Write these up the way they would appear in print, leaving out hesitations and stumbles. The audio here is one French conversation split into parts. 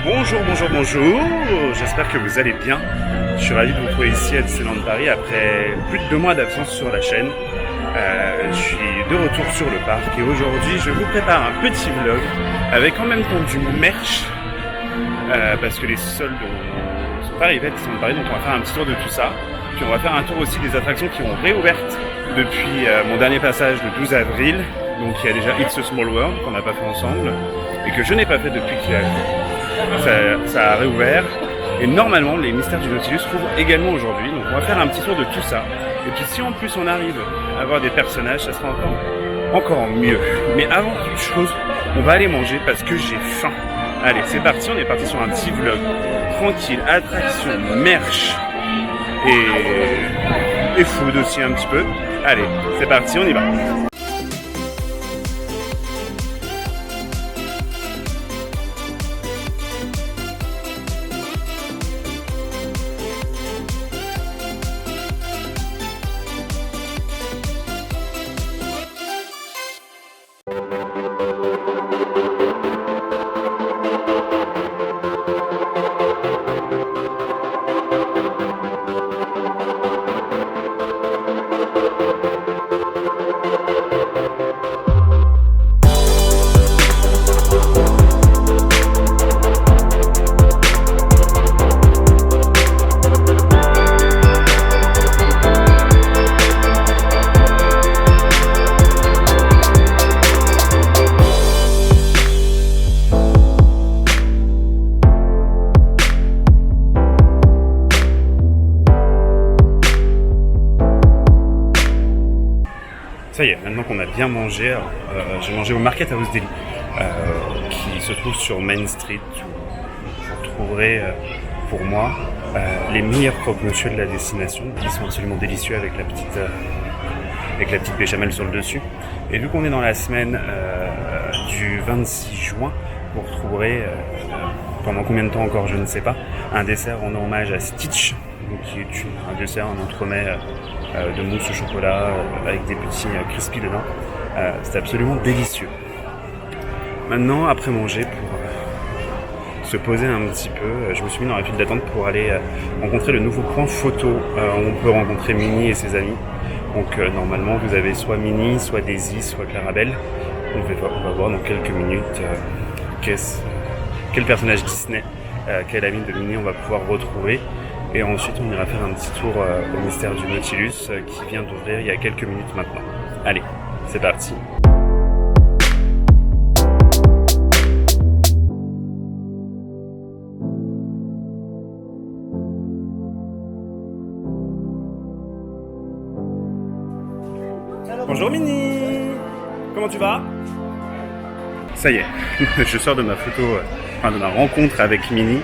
Bonjour, bonjour, bonjour, j'espère que vous allez bien. Je suis ravi de vous retrouver ici à Disneyland Paris après plus de 2 mois d'absence sur la chaîne. Je suis de retour sur le parc et aujourd'hui je vous prépare un petit vlog avec en même temps du merch parce que les soldes sont pas arrivés à Disneyland Paris, donc on va faire un petit tour de tout ça. Puis on va faire un tour aussi des attractions qui ont réouvertes depuis mon dernier passage le 12 avril. Donc il y a déjà It's a Small World qu'on n'a pas fait ensemble et que je n'ai pas fait depuis que ça a réouvert. Et normalement les mystères du Nautilus rouvrent également aujourd'hui. Donc on va faire un petit tour de tout ça. Et puis si en plus on arrive à avoir des personnages, ça sera encore mieux. Mais avant toute chose, on va aller manger parce que j'ai faim. Allez, c'est parti, on est parti sur un petit vlog tranquille, attraction, merch et food aussi un petit peu. Allez, c'est parti, on y va. Ça y est, maintenant qu'on a bien mangé, j'ai mangé au Market House Deli, qui se trouve sur Main Street, où vous trouverez pour moi les meilleurs croque-monsieur de la destination, qui sont absolument délicieux avec la petite béchamel sur le dessus. Et vu qu'on est dans la semaine du 26 juin, vous retrouverez, pendant combien de temps encore je ne sais pas, un dessert en hommage à Stitch, qui est un dessert, un entremets de mousse au chocolat avec des petits crispy dedans. C'est absolument délicieux. Maintenant, après manger, pour se poser un petit peu, je me suis mis dans la file d'attente pour aller rencontrer le nouveau point photo où on peut rencontrer Minnie et ses amis. Donc normalement, vous avez soit Minnie, soit Daisy, soit Clarabelle. On va voir dans quelques minutes quel personnage Disney, quel ami de Minnie on va pouvoir retrouver. Et ensuite, on ira faire un petit tour au mystère du Nautilus qui vient d'ouvrir il y a quelques minutes maintenant. Allez, c'est parti. Bonjour Minnie, comment tu vas? Ça y est, je sors de ma photo, de ma rencontre avec Minnie.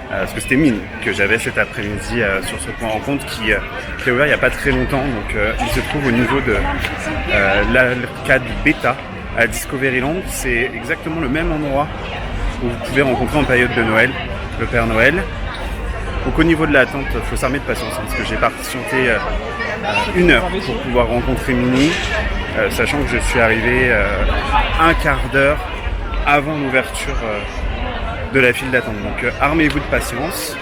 Parce que c'était Minnie que j'avais cet après-midi sur ce point rencontre qui a ouvert il n'y a pas très longtemps. Donc il se trouve au niveau de l'arcade bêta à Discoveryland. C'est exactement le même endroit où vous pouvez rencontrer en période de Noël le Père Noël. Donc au niveau de l'attente, il faut s'armer de patience parce que j'ai patienté 1 heure pour pouvoir rencontrer Minnie, sachant que je suis arrivé un quart d'heure avant l'ouverture de la file d'attente. Donc armez-vous de patience.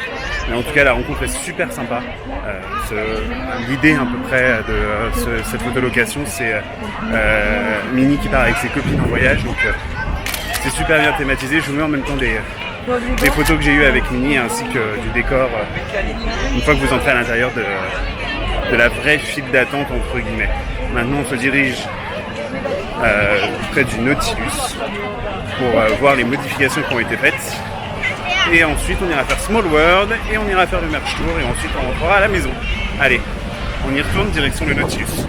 Mais en tout cas, la rencontre est super sympa. L'idée à peu près de cette photolocation, c'est Minnie qui part avec ses copines en voyage. Donc c'est super bien thématisé. Je vous mets en même temps des photos que j'ai eues avec Minnie ainsi que du décor une fois que vous entrez à l'intérieur de la vraie file d'attente entre guillemets. Maintenant, on se dirige près du Nautilus pour voir les modifications qui ont été faites. Et ensuite on ira faire Small World et on ira faire le merch tour et ensuite on rentrera à la maison. Allez, on y retourne direction le Nautilus.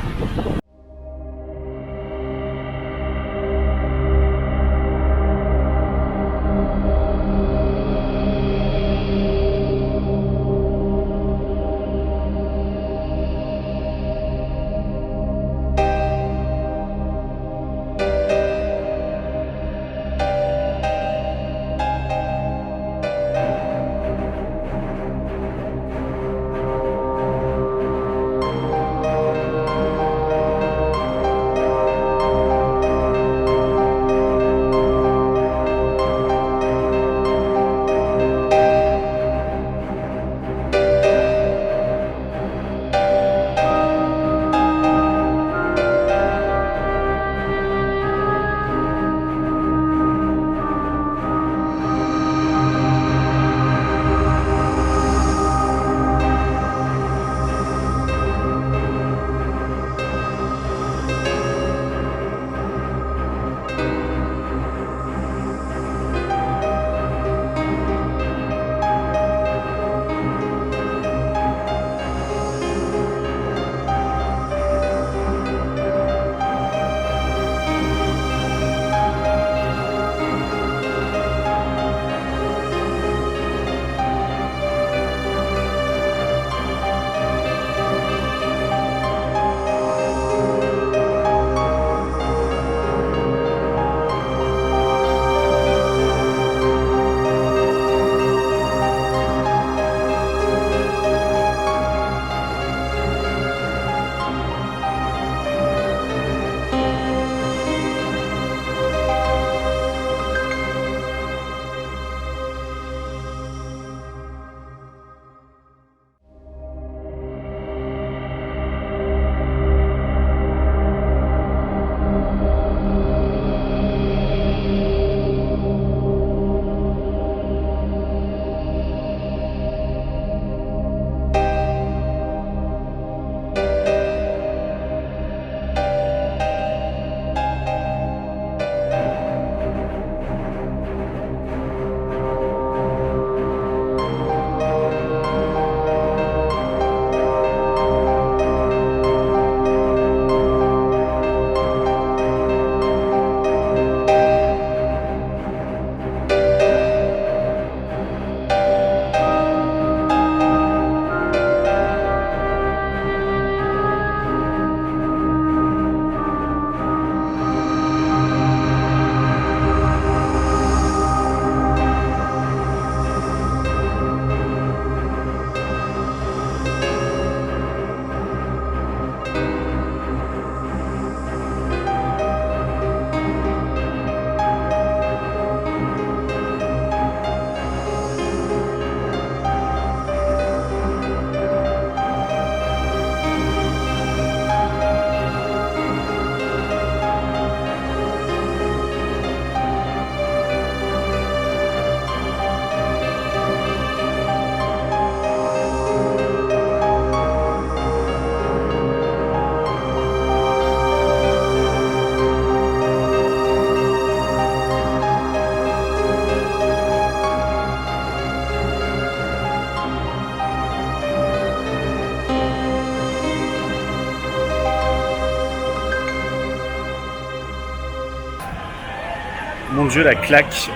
Dieu, la claque,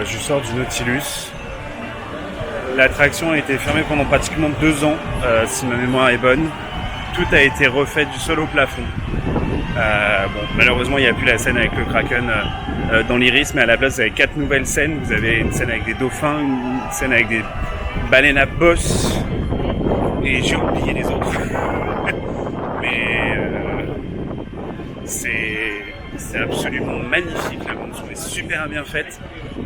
je sors du Nautilus. L'attraction a été fermée pendant pratiquement 2 ans, si ma mémoire est bonne. Tout a été refait du sol au plafond. Malheureusement, il n'y a plus la scène avec le Kraken dans l'Iris, mais à la place, vous avez 4 nouvelles scènes. Vous avez une scène avec des dauphins, une scène avec des baleines à bosse, et j'ai oublié les autres. Mais c'est absolument magnifique, la bande son est super bien faite.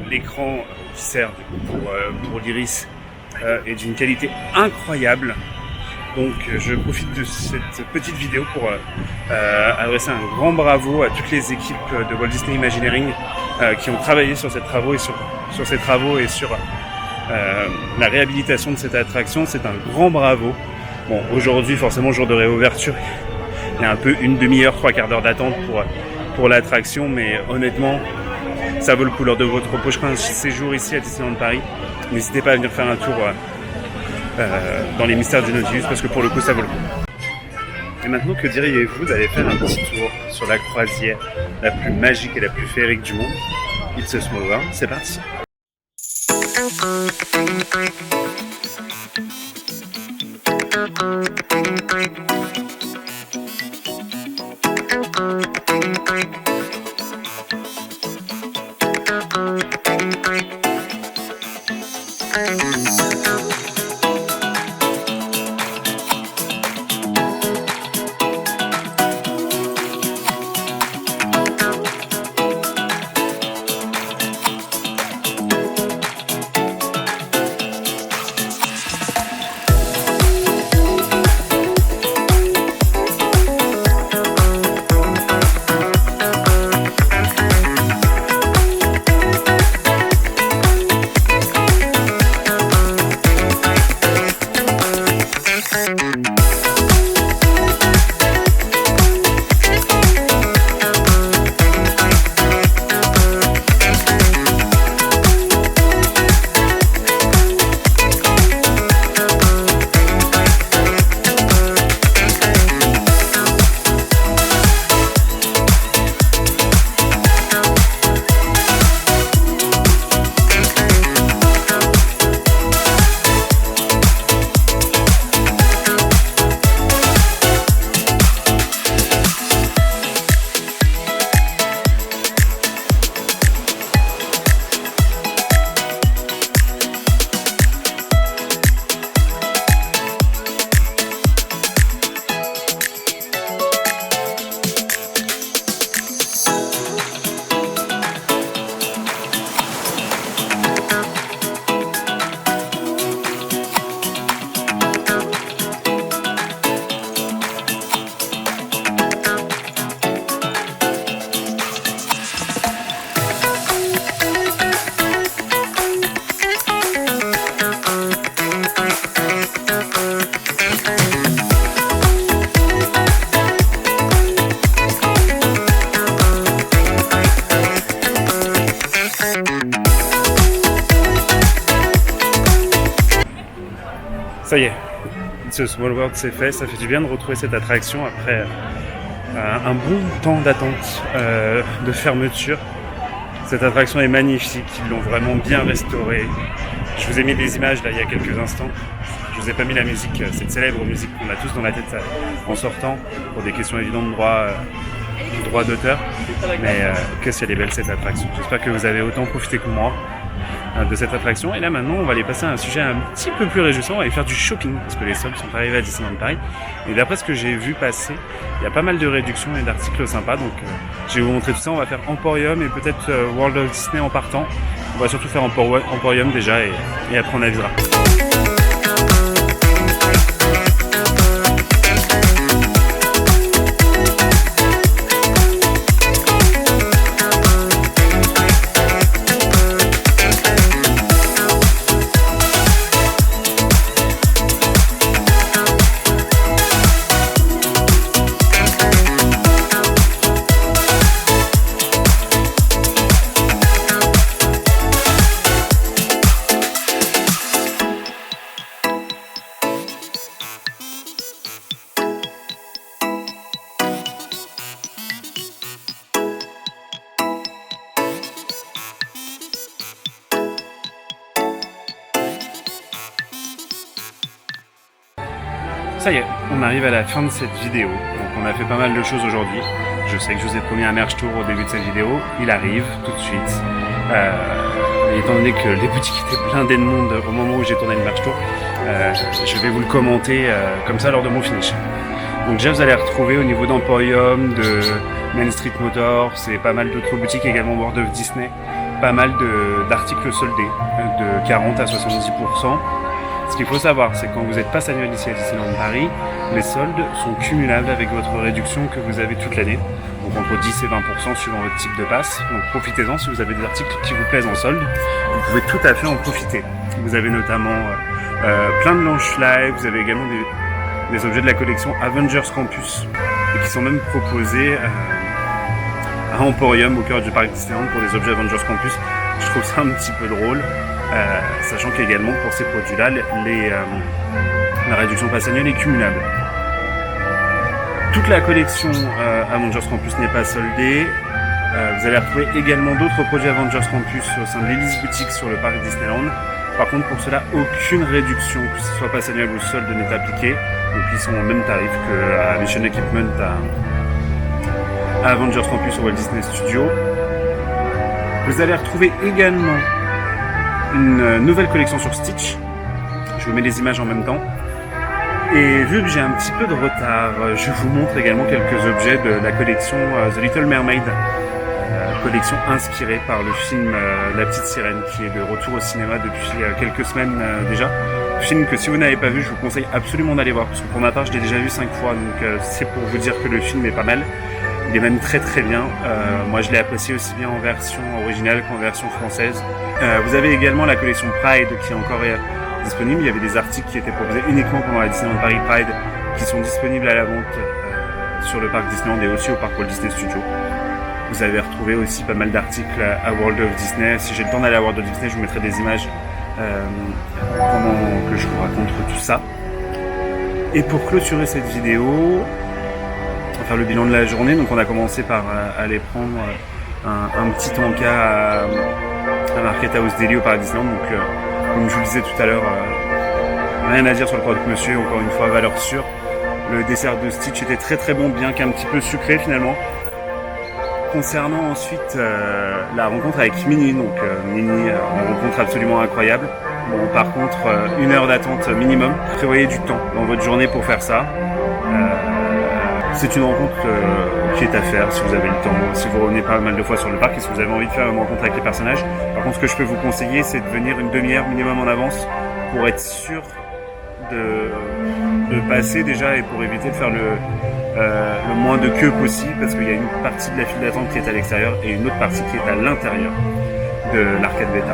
L'écran qui sert pour l'Iris est d'une qualité incroyable. Donc je profite de cette petite vidéo pour adresser un grand bravo à toutes les équipes de Walt Disney Imagineering qui ont travaillé sur ces travaux et sur la réhabilitation de cette attraction. C'est un grand bravo. Bon, aujourd'hui, forcément, jour de réouverture, il y a un peu une demi-heure, 3/4 d'heure d'attente pour l'attraction, mais honnêtement, ça vaut le coup lors de votre prochain séjour ici à Disneyland Paris. N'hésitez pas à venir faire un tour dans les mystères du Nautilus, parce que pour le coup, ça vaut le coup. Et maintenant, que diriez-vous d'aller faire un petit tour sur la croisière la plus magique et la plus féerique du monde, It's a Small World? C'est parti. Ça y est, It's a Small World, c'est fait. Ça fait du bien de retrouver cette attraction après un bon temps d'attente, de fermeture. Cette attraction est magnifique, ils l'ont vraiment bien restaurée. Je vous ai mis des images là il y a quelques instants. Je vous ai pas mis la musique, cette célèbre musique qu'on a tous dans la tête en sortant, pour des questions évidentes de droit d'auteur. Mais qu'est-ce qu'elle est belle cette attraction. J'espère que vous avez autant profité que moi de cette attraction. Et là maintenant on va aller passer à un sujet un petit peu plus réjouissant. On va aller faire du shopping parce que les soldes sont arrivés à Disneyland Paris. Et d'après ce que j'ai vu passer, il y a pas mal de réductions et d'articles sympas. Donc je vais vous montrer tout ça. On va faire Emporium et peut-être World of Disney en partant. On va surtout faire Emporium déjà et après on avisera. Ça y est, on arrive à la fin de cette vidéo. Donc on a fait pas mal de choses aujourd'hui. Je sais que je vous ai promis un merch tour au début de cette vidéo. Il arrive tout de suite. Et étant donné que les boutiques étaient blindées de monde au moment où j'ai tourné le merch tour, je vais vous le commenter comme ça lors de mon finish. Donc déjà vous allez retrouver au niveau d'Emporium, de Main Street Motors et pas mal d'autres boutiques, également World of Disney, pas mal d'articles soldés de 40 à 70%. Ce qu'il faut savoir, c'est que quand vous êtes pass annuel ici à Disneyland Paris, les soldes sont cumulables avec votre réduction que vous avez toute l'année. Donc entre 10 et 20% suivant votre type de pass. Donc profitez-en si vous avez des articles qui vous plaisent en solde. Vous pouvez tout à fait en profiter. Vous avez notamment plein de launch live, vous avez également des objets de la collection Avengers Campus et qui sont même proposés à Emporium au cœur du parc Disneyland pour des objets Avengers Campus. Je trouve ça un petit peu drôle. Sachant qu'également pour ces produits-là, la réduction pass annuelle est cumulable. Toute la collection Avengers Campus n'est pas soldée. Vous allez retrouver également d'autres produits Avengers Campus au sein de l'Elise Boutique sur le parc Disneyland. Par contre, pour cela, aucune réduction, que ce soit pass annuel ou solde, n'est appliquée. Donc ils sont au même tarif qu'à Mission Equipment à Avengers Campus au Walt Disney Studios. Vous allez retrouver également une nouvelle collection sur Stitch. Je vous mets les images en même temps. Et vu que j'ai un petit peu de retard, je vous montre également quelques objets de la collection The Little Mermaid. Collection inspirée par le film La Petite Sirène qui est de retour au cinéma depuis quelques semaines déjà. Film que si vous n'avez pas vu, je vous conseille absolument d'aller voir parce que pour ma part je l'ai déjà vu 5 fois, donc c'est pour vous dire que le film est pas mal. Il est même très très bien. Moi je l'ai apprécié aussi bien en version originale qu'en version française. Vous avez également la collection Pride qui est encore disponible. Il y avait des articles qui étaient proposés uniquement pendant la Disneyland Paris Pride qui sont disponibles à la vente sur le parc Disneyland et aussi au parc Walt Disney Studios. Vous avez retrouvé aussi pas mal d'articles à World of Disney. Si j'ai le temps d'aller à World of Disney, je vous mettrai des images pendant que je vous raconte tout ça. Et pour clôturer cette vidéo, on va faire le bilan de la journée. Donc on a commencé par aller prendre un petit encas à Market House Deli au parc Disneyland. Donc comme je vous le disais tout à l'heure, rien à dire sur le produit monsieur, encore une fois valeur sûre. Le dessert de Stitch était très très bon, bien qu'un petit peu sucré finalement. Concernant ensuite la rencontre avec Minnie, donc Minnie, une rencontre absolument incroyable. Bon, par contre, 1 heure d'attente minimum. Prévoyez du temps dans votre journée pour faire ça. C'est une rencontre qui est à faire si vous avez le temps, si vous revenez pas mal de fois sur le parc et si vous avez envie de faire une rencontre avec les personnages. Par contre, ce que je peux vous conseiller, c'est de venir une demi-heure minimum en avance pour être sûr de passer déjà et pour éviter de faire le moins de queue possible parce qu'il y a une partie de la file d'attente qui est à l'extérieur et une autre partie qui est à l'intérieur de l'arcade bêta.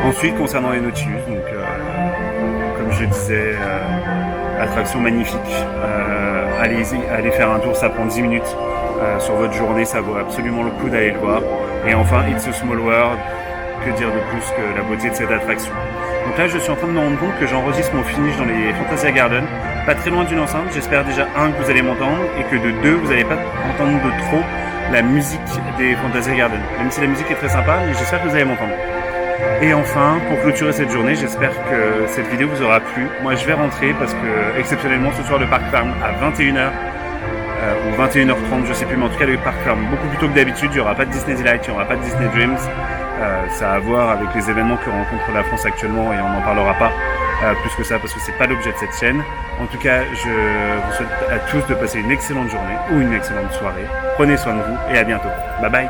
Ensuite, concernant les Nautilus, donc comme je disais, attraction magnifique. Allez faire un tour, ça prend 10 minutes sur votre journée, ça vaut absolument le coup d'aller le voir. Et enfin, It's a Small World, que dire de plus que la beauté de cette attraction. Donc là, je suis en train de me rendre compte que j'enregistre mon finish dans les Fantasia Garden, pas très loin d'une enceinte. J'espère déjà, que vous allez m'entendre, et que de 2, vous n'allez pas entendre de trop la musique des Fantasia Garden. Même si la musique est très sympa, mais j'espère que vous allez m'entendre. Et enfin, pour clôturer cette journée, j'espère que cette vidéo vous aura plu. Moi, je vais rentrer parce que, exceptionnellement, ce soir, le parc ferme à 21h ou 21h30, je sais plus, mais en tout cas, le parc ferme beaucoup plus tôt que d'habitude. Il n'y aura pas de Disney Delight, il n'y aura pas de Disney Dreams. Ça a à voir avec les événements que rencontre la France actuellement et on n'en parlera pas plus que ça parce que c'est pas l'objet de cette chaîne. En tout cas, je vous souhaite à tous de passer une excellente journée ou une excellente soirée. Prenez soin de vous et à bientôt. Bye bye.